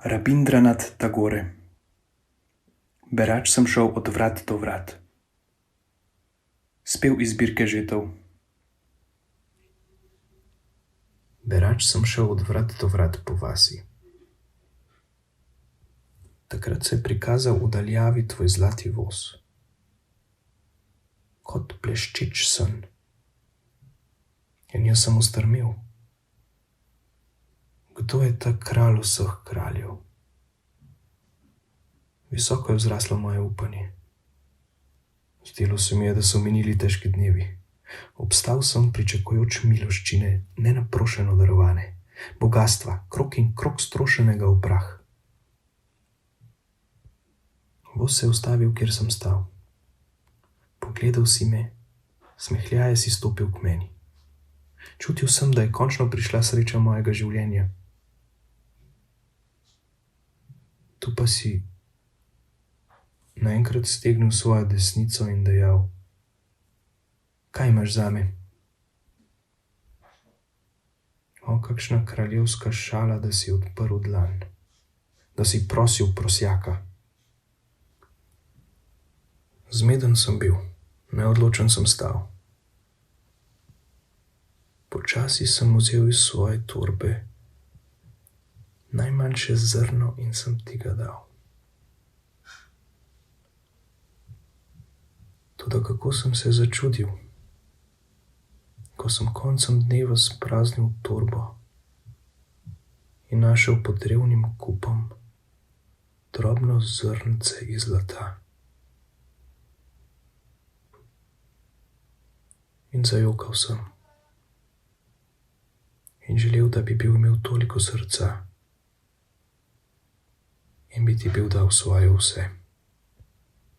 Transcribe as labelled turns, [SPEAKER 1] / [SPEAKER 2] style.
[SPEAKER 1] Rabindranath Tagore. Berač sem šel od vrat do vrat. Spev iz zbirke žetev.
[SPEAKER 2] Berač sem šel od vrat do vrat po vasi. Takrat se je prikazal v daljavi tvoj zlati voz. Kot bleščeč sen. In jaz sem ustrmel. Kdo je ta kralj vseh kraljev? Visoko je vzraslo moje upanje. Zdelo se mi je, da so minili težki dnevi. Obstal sem pričakujoč miloščine, nenaprošeno darovane, bogastva, krog in krog strošenega v prah. Voz se je ustavil, kjer sem stal. Pogledal si me, smehljaje si stopil k meni. Čutil sem, da je končno prišla sreča mojega življenja. Tu pa si naenkrat stegnil svojo desnico in dejal: kaj imaš zame? O, kakšna kraljevska šala, da si odprl dlan, da si prosil prosjaka. Zmeden sem bil, neodločen sem stal. Počasi sem vzel iz svoje torbe najmanjše zrno in sem ti ga dal. Toda kako sem se začudil, ko sem koncem dneva spraznil torbo in našel pod drevnim kupom drobno zrnce iz zlata. In zajokal sem. In želel, da bi bil imel toliko srca in bi ti bil dal svoje vse.